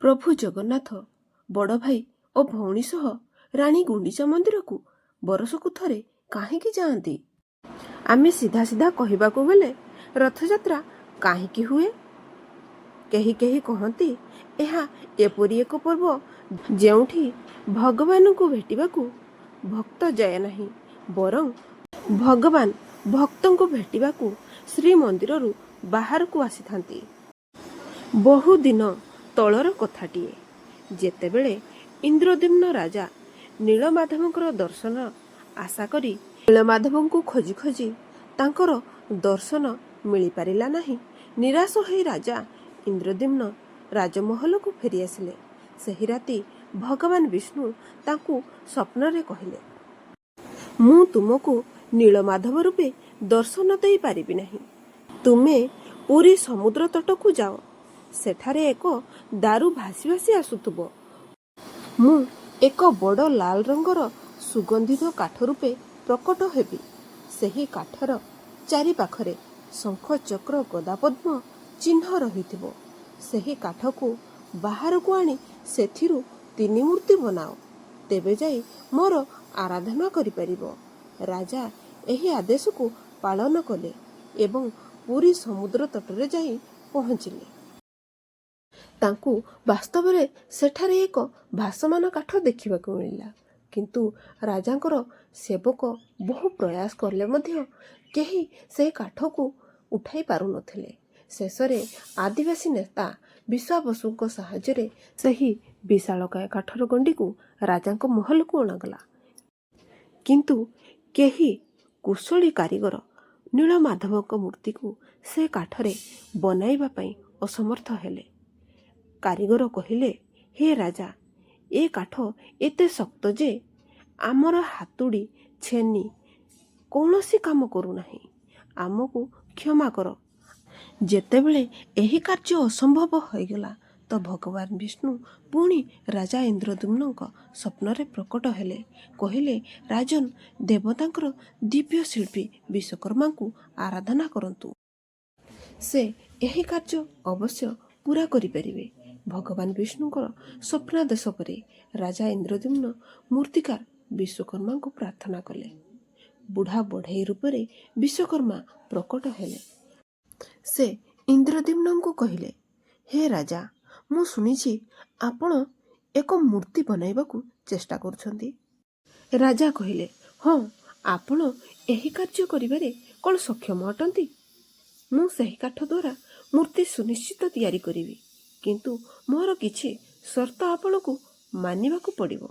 ପ୍ରଭୁ ଜଗନ୍ନାଥ ବଡ଼ ଭାଇ ଓ ଭଉଣୀ ସହ ରାଣୀ ଗୁଣ୍ଡିଚା ମନ୍ଦିରକୁ ବର୍ଷକୁ ଥରେ କାହିଁକି ଯାଆନ୍ତି? ଆମେ ସିଧା ସିଧା କହିବାକୁ ଗଲେ ରଥଯାତ୍ରା କାହିଁକି ହୁଏ? କେହି କେହି କହନ୍ତି ଏହା ଏପରି ଏକ ପର୍ବ ଯେଉଁଠି ଭଗବାନଙ୍କୁ ଭେଟିବାକୁ ଭକ୍ତ ଯାଏ ନାହିଁ, ବରଂ ଭଗବାନ ଭକ୍ତଙ୍କୁ ଭେଟିବାକୁ ଶ୍ରୀମନ୍ଦିରରୁ ବାହାରକୁ ଆସିଥାନ୍ତି। ବହୁଦିନ ତଳର କଥାଟିଏ, ଯେତେବେଳେ ଇନ୍ଦ୍ରଦ୍ୟୁମ୍ନ ରାଜା ନୀଳମାଧବଙ୍କର ଦର୍ଶନ ଆଶା କରି ନୀଳମାଧବଙ୍କୁ ଖୋଜି ଖୋଜି ତାଙ୍କର ଦର୍ଶନ ମିଳିପାରିଲା ନାହିଁ, ନିରାଶ ହୋଇ ରାଜା ଇନ୍ଦ୍ରଦ୍ୟୁମ୍ନ ରାଜମହଲକୁ ଫେରିଆସିଲେ। ସେହି ରାତି ଭଗବାନ ବିଷ୍ଣୁ ତାଙ୍କୁ ସ୍ୱପ୍ନରେ କହିଲେ, ମୁଁ ତୁମକୁ ନୀଳମାଧବ ରୂପେ ଦର୍ଶନ ଦେଇପାରିବି ନାହିଁ। ତୁମେ ପୁରୀ ସମୁଦ୍ର ତଟକୁ ଯାଅ। ସେଠାରେ ଏକ ଦାରୁ ଭାସି ଭାସି ଆସୁଥିବ। ମୁଁ ଏକ ବଡ଼ ଲାଲ ରଙ୍ଗର ସୁଗନ୍ଧିତ କାଠ ରୂପେ ପ୍ରକଟ ହେବି। ସେହି କାଠର ଚାରିପାଖରେ ଶଙ୍ଖ ଚକ୍ର ଗଦା ପଦ୍ମ ଚିହ୍ନ ରହିଥିବ। ସେହି କାଠକୁ ବାହାରକୁ ଆଣି ସେଥିରୁ 3 ମୂର୍ତ୍ତି ବନାଅ, ତେବେ ଯାଇ ମୋର ଆରାଧନା କରିପାରିବ। ରାଜା ଏହି ଆଦେଶକୁ ପାଳନ କଲେ ଏବଂ ପୁରୀ ସମୁଦ୍ର ତଟରେ ଯାଇ ପହଞ୍ଚିଲେ। ତାଙ୍କୁ ବାସ୍ତବରେ ସେଠାରେ ଏକ ଭାସମାନ କାଠ ଦେଖିବାକୁ ମିଳିଲା, କିନ୍ତୁ ରାଜାଙ୍କର ସେବକ ବହୁ ପ୍ରୟାସ କଲେ ମଧ୍ୟ କେହି ସେହି କାଠକୁ ଉଠାଇ ପାରୁନଥିଲେ। ଶେଷରେ ଆଦିବାସୀ ନେତା ବିଶ୍ୱାବସୁଙ୍କ ସାହାଯ୍ୟରେ ସେହି ବିଶାଳକାୟ କାଠର ଗଣ୍ଡିକୁ ରାଜାଙ୍କ ମହଲକୁ ଅଣାଗଲା। କିନ୍ତୁ କେହି କୁଶଳୀ କାରିଗର ନୀଳମାଧବଙ୍କ ମୂର୍ତ୍ତିକୁ ସେ କାଠରେ ବନାଇବା ପାଇଁ ଅସମର୍ଥ ହେଲେ। କାରିଗର କହିଲେ, ହେ ରାଜା, ଏ କାଠ ଏତେ ଶକ୍ତ ଯେ ଆମର ହାତୁଡ଼ି ଛେନି କୌଣସି କାମ କରୁନାହିଁ। ଆମକୁ କ୍ଷମା କର। ଯେତେବେଳେ ଏହି କାର୍ଯ୍ୟ ଅସମ୍ଭବ ହୋଇଗଲା ତ ଭଗବାନ ବିଷ୍ଣୁ ପୁଣି ରାଜା ଇନ୍ଦ୍ରଦ୍ୟୁମ୍ନଙ୍କ ସ୍ୱପ୍ନରେ ପ୍ରକଟ ହେଲେ। କହିଲେ, ରାଜନ, ଦେବତାଙ୍କର ଦିବ୍ୟ ଶିଳ୍ପୀ ବିଶ୍ୱକର୍ମାଙ୍କୁ ଆରାଧନା କରନ୍ତୁ। ସେ ଏହି କାର୍ଯ୍ୟ ଅବଶ୍ୟ ପୂରା କରିପାରିବେ। ଭଗବାନ ବିଷ୍ଣୁଙ୍କର ସ୍ୱପ୍ନାଦେଶ ପରେ ରାଜା ଇନ୍ଦ୍ରଦ୍ୟୁମ୍ନ ମୂର୍ତ୍ତିକାର ବିଶ୍ୱକର୍ମାଙ୍କୁ ପ୍ରାର୍ଥନା କଲେ। ବୁଢ଼ା ବଢ଼େଇ ରୂପରେ ବିଶ୍ୱକର୍ମା ପ୍ରକଟ ହେଲେ। ସେ ଇନ୍ଦ୍ରଦ୍ୟୁମ୍ନଙ୍କୁ କହିଲେ, ହେ ରାଜା, ମୁଁ ଶୁଣିଛି ଆପଣ ଏକ ମୂର୍ତ୍ତି ବନାଇବାକୁ ଚେଷ୍ଟା କରୁଛନ୍ତି। ରାଜା କହିଲେ, ହଁ, ଆପଣ ଏହି କାର୍ଯ୍ୟ କରିବାରେ କ'ଣ ସକ୍ଷମ ଅଟନ୍ତି? ମୁଁ ସେହି କାଠ ଦ୍ୱାରା ମୂର୍ତ୍ତି ସୁନିଶ୍ଚିତ ତିଆରି କରିବି, କିନ୍ତୁ ମୋର କିଛି ସର୍ତ୍ତ ଆପଣଙ୍କୁ ମାନିବାକୁ ପଡ଼ିବ।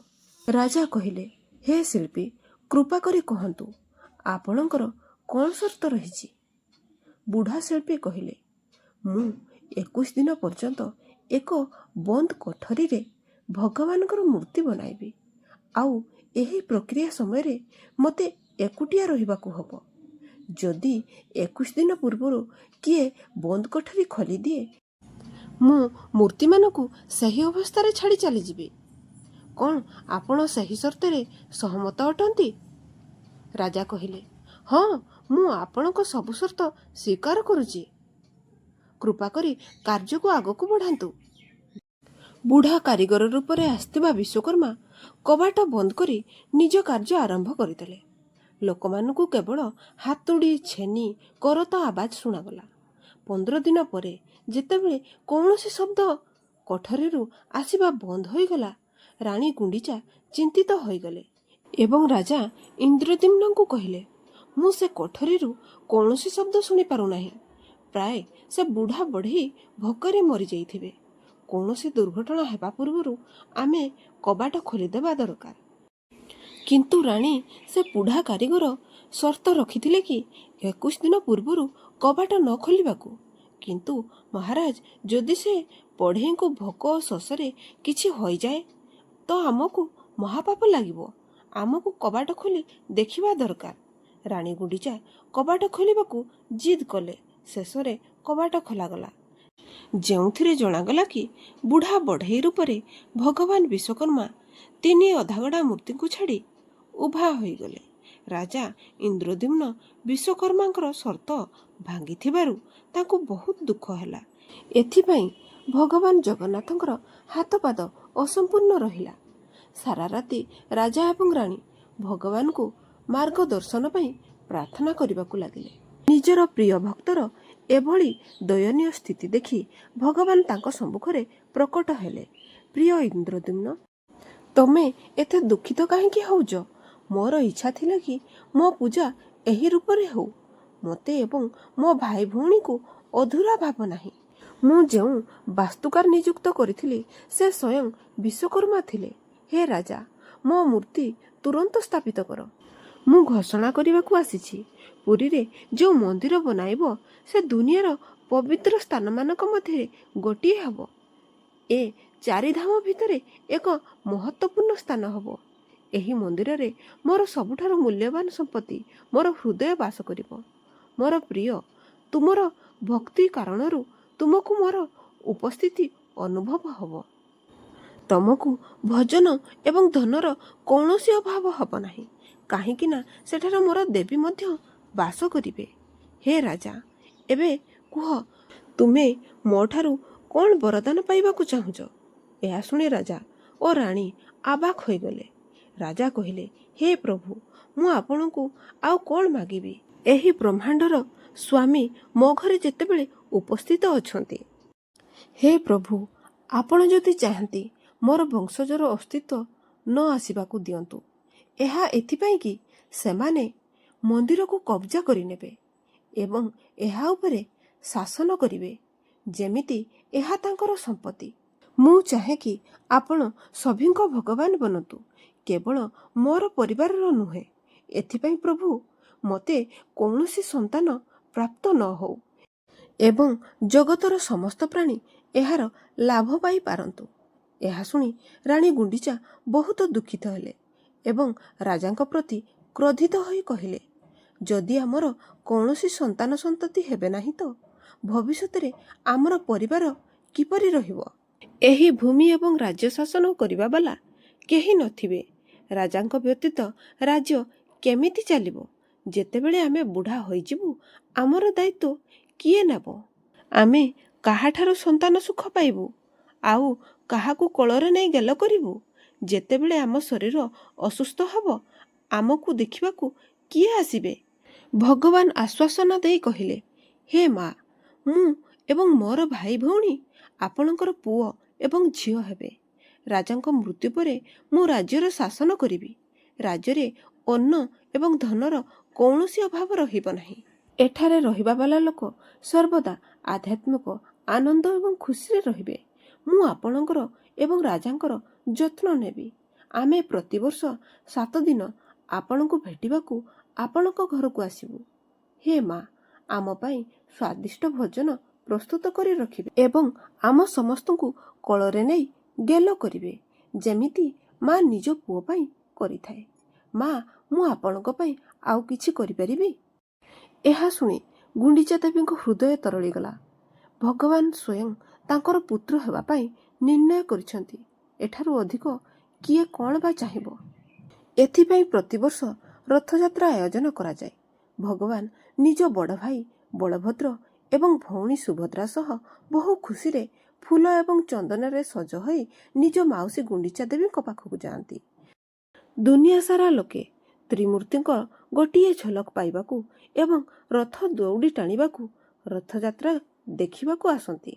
ରାଜା କହିଲେ, ହେ ଶିଳ୍ପୀ, କୃପା କରି କହନ୍ତୁ, ଆପଣଙ୍କର କ'ଣ ସର୍ତ୍ତ ରହିଛି? ବୁଢ଼ା ଶିଳ୍ପୀ କହିଲେ, ମୁଁ 21 ଦିନ ପର୍ଯ୍ୟନ୍ତ ଏକ ବନ୍ଦ କୋଠରୀରେ ଭଗବାନଙ୍କର ମୂର୍ତ୍ତି ବନାଇବି, ଆଉ ଏହି ପ୍ରକ୍ରିୟା ସମୟରେ ମୋତେ ଏକୁଟିଆ ରହିବାକୁ ହେବ। ଯଦି 21 ଦିନ ପୂର୍ବରୁ କିଏ ବନ୍ଦ କୋଠରୀ ଖୋଲିଦିଏ, ମୁଁ ମୂର୍ତ୍ତିମାନଙ୍କୁ ସେହି ଅବସ୍ଥାରେ ଛାଡ଼ି ଚାଲିଯିବି। କ'ଣ ଆପଣ ସେହି ସର୍ତ୍ତରେ ସହମତ ଅଟନ୍ତି? ରାଜା କହିଲେ, ହଁ, ମୁଁ ଆପଣଙ୍କ ସବୁ ସର୍ତ୍ତ ସ୍ୱୀକାର କରୁଛି। କୃପା କରି କାର୍ଯ୍ୟକୁ ଆଗକୁ ବଢ଼ାନ୍ତୁ। ବୁଢ଼ା କାରିଗର ରୂପରେ ଆସିଥିବା ବିଶ୍ୱକର୍ମା କବାଟ ବନ୍ଦ କରି ନିଜ କାର୍ଯ୍ୟ ଆରମ୍ଭ କରିଦେଲେ। ଲୋକମାନଙ୍କୁ କେବଳ ହାତୁଡ଼ି ଛେନି କରତ ଆବାଜ ଶୁଣାଗଲା। 15 ଦିନ ପରେ ଯେତେବେଳେ କୌଣସି ଶବ୍ଦ କୋଠରୀରୁ ଆସିବା ବନ୍ଦ ହୋଇଗଲା, ରାଣୀ ଗୁଣ୍ଡିଚା ଚିନ୍ତିତ ହୋଇଗଲେ ଏବଂ ରାଜା ଇନ୍ଦ୍ରଦ୍ୟୁମ୍ନଙ୍କୁ କହିଲେ, ମୁଁ ସେ କୋଠରୀରୁ କୌଣସି ଶବ୍ଦ ଶୁଣିପାରୁନାହିଁ। ପ୍ରାୟ ସେ ବୁଢ଼ା ବଢ଼େଇ ଭୋକରେ ମରିଯାଇଥିବେ। କୌଣସି ଦୁର୍ଘଟଣା ହେବା ପୂର୍ବରୁ ଆମେ କବାଟ ଖୋଲିଦେବା ଦରକାର। କିନ୍ତୁ ରାଣୀ, ସେ ବୁଢ଼ା କାରିଗର ସର୍ତ୍ତ ରଖିଥିଲେ କି 21 ଦିନ ପୂର୍ବରୁ କବାଟ ନ ଖୋଲିବାକୁ। କିନ୍ତୁ ମହାରାଜ, ଯଦି ସେ ବଢ଼େଇଙ୍କୁ ଭୋକ ଓ ଶୋଷରେ କିଛି ହୋଇଯାଏ ତ ଆମକୁ ମହାପାପ ଲାଗିବ। ଆମକୁ କବାଟ ଖୋଲି ଦେଖିବା ଦରକାର। ରାଣୀ ଗୁଣ୍ଡିଚା କବାଟ ଖୋଲିବାକୁ ଜିଦ୍ କଲେ। ଶେଷରେ କବାଟ ଖୋଲାଗଲା, ଯେଉଁଥିରେ ଜଣାଗଲା କି ବୁଢ଼ା ବଢ଼େଇ ରୂପରେ ଭଗବାନ ବିଶ୍ୱକର୍ମା 3 ଅଧାଗଢ଼ା ମୂର୍ତ୍ତିଙ୍କୁ ଛାଡ଼ି ଉଭା ହୋଇଗଲେ। ରାଜା ଇନ୍ଦ୍ରଦ୍ୟୁମ୍ନ ବିଶ୍ୱକର୍ମାଙ୍କର ସର୍ତ୍ତ ଭାଙ୍ଗିଥିବାରୁ ତାଙ୍କୁ ବହୁତ ଦୁଃଖ ହେଲା। ଏଥିପାଇଁ ଭଗବାନ ଜଗନ୍ନାଥଙ୍କର ହାତପାଦ ଅସମ୍ପୂର୍ଣ୍ଣ ରହିଲା। ସାରା ରାତି ରାଜା ଏବଂ ରାଣୀ ଭଗବାନଙ୍କୁ ମାର୍ଗଦର୍ଶନ ପାଇଁ ପ୍ରାର୍ଥନା କରିବାକୁ ଲାଗିଲେ। ନିଜର ପ୍ରିୟ ଭକ୍ତର ଏଭଳି ଦୟନୀୟ ସ୍ଥିତି ଦେଖି ଭଗବାନ ତାଙ୍କ ସମ୍ମୁଖରେ ପ୍ରକଟ ହେଲେ। ପ୍ରିୟ ଇନ୍ଦ୍ରଦ୍ୟୁମ୍ନ, ତମେ ଏତେ ଦୁଃଖିତ କାହିଁକି ହଉଛ? ମୋର ଇଚ୍ଛା ଥିଲା କି ମୋ ପୂଜା ଏହି ରୂପରେ ହେଉ। ମୋତେ ଏବଂ ମୋ ଭାଇ ଭଉଣୀକୁ ଅଧୁରା ଭାବ ନାହିଁ। ମୁଁ ଯେଉଁ ବାସ୍ତୁକାର ନିଯୁକ୍ତ କରିଥିଲି ସେ ସ୍ୱୟଂ ବିଶ୍ୱକର୍ମା ଥିଲେ। ହେ ରାଜା, ମୋ ମୂର୍ତ୍ତି ତୁରନ୍ତ ସ୍ଥାପିତ କର। ମୁଁ ଘୋଷଣା କରିବାକୁ ଆସିଛି, ପୁରୀରେ ଯେଉଁ ମନ୍ଦିର ବନାଇବ ସେ ଦୁନିଆର ପବିତ୍ର ସ୍ଥାନମାନଙ୍କ ମଧ୍ୟରେ ଗୋଟିଏ ହେବ। ଏ ଚାରିଧାମ ଭିତରେ ଏକ ମହତ୍ତ୍ୱପୂର୍ଣ୍ଣ ସ୍ଥାନ ହେବ। ଏହି ମନ୍ଦିରରେ ମୋର ସବୁଠାରୁ ମୂଲ୍ୟବାନ ସମ୍ପତ୍ତି ମୋର ହୃଦୟ ବାସ କରିବ। ମୋର ପ୍ରିୟ, ତୁମର ଭକ୍ତି କାରଣରୁ ତୁମକୁ ମୋର ଉପସ୍ଥିତି ଅନୁଭବ ହେବ। ତମକୁ ଭଜନ ଏବଂ ଧନର କୌଣସି ଅଭାବ ହେବ ନାହିଁ, କାହିଁକି ନା ସେଠାରେ ମୋର ଦେବୀ ମଧ୍ୟ ବାସ କରିବେ। ହେ ରାଜା, ଏବେ କୁହ, ତୁମେ ମୋ ଠାରୁ କ'ଣ ବରଦାନ ପାଇବାକୁ ଚାହୁଁଛ? ଏହା ଶୁଣି ରାଜା ଓ ରାଣୀ ଅବାକ୍ ହୋଇଗଲେ। ରାଜା କହିଲେ, ହେ ପ୍ରଭୁ, ମୁଁ ଆପଣଙ୍କୁ ଆଉ କ'ଣ ମାଗିବି? ଏହି ବ୍ରହ୍ମାଣ୍ଡର ସ୍ୱାମୀ ମୋ ଘରେ ଯେତେବେଳେ ଉପସ୍ଥିତ ଅଛନ୍ତି। ହେ ପ୍ରଭୁ, ଆପଣ ଯଦି ଚାହାନ୍ତି ମୋର ବଂଶଜର ଅସ୍ତିତ୍ୱ ନ ଆସିବାକୁ ଦିଅନ୍ତୁ। ଏହା ଏଥିପାଇଁ କି ସେମାନେ ମନ୍ଦିରକୁ କବ୍ଜା କରିନେବେ ଏବଂ ଏହା ଉପରେ ଶାସନ କରିବେ ଯେମିତି ଏହା ତାଙ୍କର ସମ୍ପତ୍ତି। ମୁଁ ଚାହେଁ କି ଆପଣ ସଭିଙ୍କ ଭଗବାନ ବନନ୍ତୁ, କେବଳ ମୋର ପରିବାରର ନୁହେଁ। ଏଥିପାଇଁ ପ୍ରଭୁ, ମୋତେ କୌଣସି ସନ୍ତାନ ପ୍ରାପ୍ତ ନ ହେଉ ଏବଂ ଜଗତର ସମସ୍ତ ପ୍ରାଣୀ ଏହାର ଲାଭ ପାଇପାରନ୍ତୁ। ଏହା ଶୁଣି ରାଣୀ ଗୁଣ୍ଡିଚା ବହୁତ ଦୁଃଖିତ ହେଲେ ଏବଂ ରାଜାଙ୍କ ପ୍ରତି କ୍ରୋଧିତ ହୋଇ କହିଲେ, ଯଦି ଆମର କୌଣସି ସନ୍ତାନ ସନ୍ତତି ହେବେ ନାହିଁ ତ ଭବିଷ୍ୟତରେ ଆମର ପରିବାର କିପରି ରହିବ? ଏହି ଭୂମି ଏବଂ ରାଜ୍ୟ ଶାସନ କରିବା ବାଲା କେହି ନଥିବେ। ରାଜାଙ୍କ ବ୍ୟତୀତ ରାଜ୍ୟ କେମିତି ଚାଲିବ? ଯେତେବେଳେ ଆମେ ବୁଢ଼ା ହୋଇଯିବୁ ଆମର ଦାୟିତ୍ୱ କିଏ ନେବ? ଆମେ କାହାଠାରୁ ସନ୍ତାନ ସୁଖ ପାଇବୁ ଆଉ କାହାକୁ କୋଳରେ ନେଇ ଗେଲ କରିବୁ? ଯେତେବେଳେ ଆମ ଶରୀର ଅସୁସ୍ଥ ହେବ ଆମକୁ ଦେଖିବାକୁ କିଏ ଆସିବେ? ଭଗବାନ ଆଶ୍ୱାସନା ଦେଇ କହିଲେ, ହେ ମା, ମୁଁ ଏବଂ ମୋର ଭାଇ ଭଉଣୀ ଆପଣଙ୍କର ପୁଅ ଏବଂ ଝିଅ ହେବେ। ରାଜାଙ୍କ ମୃତ୍ୟୁ ପରେ ମୁଁ ରାଜ୍ୟର ଶାସନ କରିବି। ରାଜ୍ୟରେ ଅନ୍ନ ଏବଂ ଧନର କୌଣସି ଅଭାବ ରହିବ ନାହିଁ। ଏଠାରେ ରହିବା ବାଲା ଲୋକ ସର୍ବଦା ଆଧ୍ୟାତ୍ମିକ ଆନନ୍ଦ ଏବଂ ଖୁସିରେ ରହିବେ। ମୁଁ ଆପଣଙ୍କର ଏବଂ ରାଜାଙ୍କର ଯତ୍ନ ନେବି। ଆମେ ପ୍ରତିବର୍ଷ 7 ଦିନ ଆପଣଙ୍କୁ ଭେଟିବାକୁ ଆପଣଙ୍କ ଘରକୁ ଆସିବୁ। ହେ ମା, ଆମ ପାଇଁ ସ୍ୱାଦିଷ୍ଟ ଭୋଜନ ପ୍ରସ୍ତୁତ କରି ରଖିବେ ଏବଂ ଆମ ସମସ୍ତଙ୍କୁ କୋଳରେ ନେଇ ଗେଲ କରିବେ ଯେମିତି ମା ନିଜ ପୁଅ ପାଇଁ କରିଥାଏ। ମା, ମୁଁ ଆପଣଙ୍କ ପାଇଁ ଆଉ କିଛି କରିପାରିବି? ଏହା ଶୁଣି ଗୁଣ୍ଡିଚା ଦେବୀଙ୍କ ହୃଦୟ ତରଳିଗଲା। ଭଗବାନ ସ୍ୱୟଂ ତାଙ୍କର ପୁତ୍ର ହେବା ପାଇଁ ନିର୍ଣ୍ଣୟ କରିଛନ୍ତି। ଏଠାରୁ ଅଧିକ କିଏ କ'ଣ ବା ଚାହିଁବ? ଏଥିପାଇଁ ପ୍ରତିବର୍ଷ ରଥଯାତ୍ରା ଆୟୋଜନ କରାଯାଏ। ଭଗବାନ ନିଜ ବଡ଼ ଭାଇ ବଳଭଦ୍ର ଏବଂ ଭଉଣୀ ସୁଭଦ୍ରା ସହ ବହୁ ଖୁସିରେ ଫୁଲ ଏବଂ ଚନ୍ଦନରେ ସଜ ହୋଇ ନିଜ ମାଉସୀ ଗୁଣ୍ଡିଚା ଦେବୀଙ୍କ ପାଖକୁ ଯାଆନ୍ତି। ଦୁନିଆ ସାରା ଲୋକେ ତ୍ରିମୂର୍ତ୍ତିଙ୍କ ଗୋଟିଏ ଝଲକ ପାଇବାକୁ ଏବଂ ରଥ ଦଉଡ଼ି ଟାଣିବାକୁ ରଥଯାତ୍ରା ଦେଖିବାକୁ ଆସନ୍ତି।